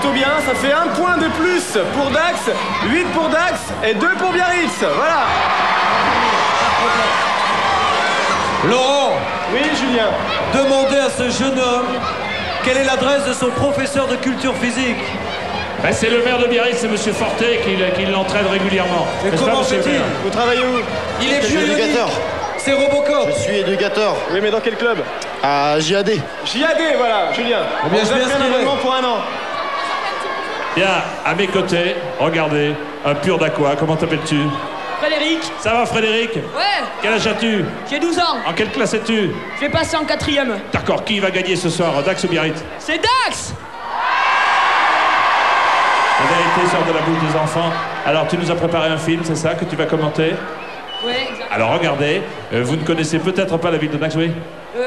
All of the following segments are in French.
plutôt bien. Ça fait 1 point de plus pour Dax, 8 pour Dax et 2 pour Biarritz. Voilà. Laurent. Oui, Julien. Demandez à ce jeune homme quelle est l'adresse de son professeur de culture physique. Ben, c'est le maire de Biarritz, c'est monsieur Fortet qui l'entraîne régulièrement. Mais comment fait-il? Vous travaillez où? Il est Je suis éducateur. C'est Robocop. Je suis éducateur. Oui, mais dans quel club? À JAD. JAD, voilà, Julien. Eh bien, On je vous vais a fait un inscrire. abonnement pour 1 an. Bien, à mes côtés, regardez, un pur d'aqua. Comment t'appelles-tu? Frédéric. Ça va, Frédéric? Ouais, Quel âge as-tu? j'ai 12 ans. En quelle classe es-tu? Je vais passer en 4e. D'accord, qui va gagner ce soir, Dax ou Biarritz? C'est Dax. La vérité sort de la bouche des enfants. Alors, tu nous as préparé un film, c'est ça, que tu vas commenter? Ouais, exact. Alors, regardez, vous ne connaissez peut-être pas la ville de Dax, oui?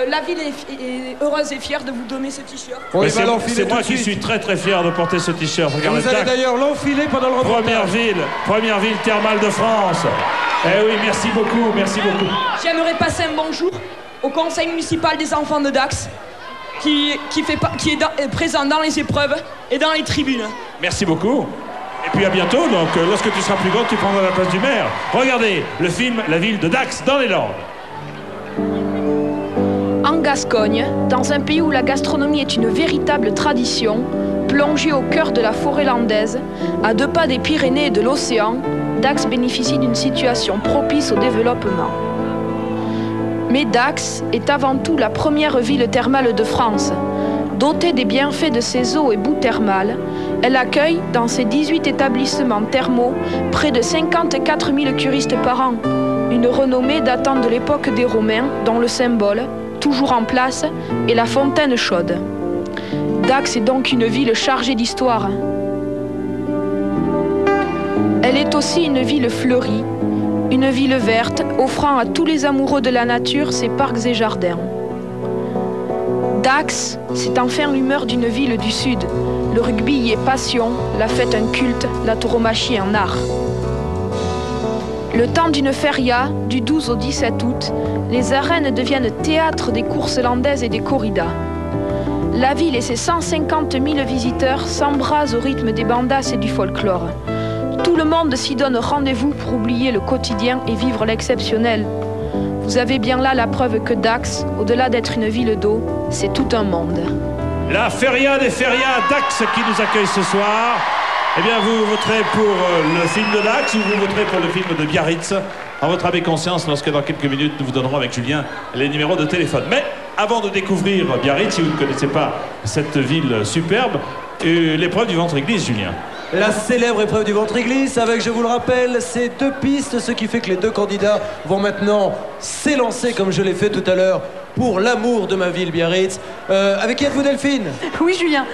La ville est heureuse et fière de vous donner ce t-shirt. On Mais va l'enfiler c'est tout moi de qui suite. suis très très fier de porter ce t-shirt. Regardez, Vous allez Dax, d'ailleurs l'enfiler pendant le reportage. première ville thermale de France. Eh oui, merci beaucoup, merci beaucoup. J'aimerais passer un bonjour au conseil municipal des enfants de Dax, qui est présent dans les épreuves et dans les tribunes. Merci beaucoup. Et puis à bientôt, donc lorsque tu seras plus grand, tu prendras la place du maire. Regardez, le film La ville de Dax dans les Landes. En Gascogne, dans un pays où la gastronomie est une véritable tradition, plongé au cœur de la forêt landaise, à 2 pas des Pyrénées et de l'océan, Dax bénéficie d'une situation propice au développement. Mais Dax est avant tout la première ville thermale de France. Dotée des bienfaits de ses eaux et boues thermales, elle accueille, dans ses 18 établissements thermaux, près de 54 000 curistes par an. Une renommée datant de l'époque des Romains, dont le symbole, toujours en place, est la fontaine chaude. Dax est donc une ville chargée d'histoire. Elle est aussi une ville fleurie, une ville verte, offrant à tous les amoureux de la nature ses parcs et jardins. Dax, c'est enfin l'humeur d'une ville du Sud. Le rugby y est passion, la fête un culte, la tauromachie un art. Le temps d'une feria, du 12 au 17 août, les arènes deviennent théâtre des courses landaises et des corridas. La ville et ses 150 000 visiteurs s'embrasent au rythme des bandas et du folklore. Tout le monde s'y donne rendez-vous pour oublier le quotidien et vivre l'exceptionnel. Vous avez bien là la preuve que Dax, au-delà d'être une ville d'eau, c'est tout un monde. La feria des ferias, Dax qui nous accueille ce soir. Eh bien, vous voterez pour le film de Dax ou vous voterez pour le film de Biarritz? En votre âme et conscience, lorsque dans quelques minutes, nous vous donnerons avec Julien les numéros de téléphone. Mais avant de découvrir Biarritz, si vous ne connaissez pas cette ville superbe, l'épreuve du ventre-glisse, Julien. La célèbre épreuve du ventre-glisse avec, je vous le rappelle, ces 2 pistes, ce qui fait que les 2 candidats vont maintenant s'élancer, comme je l'ai fait tout à l'heure, pour l'amour de ma ville, Biarritz. Avec qui êtes-vous, Delphine? Oui, Julien.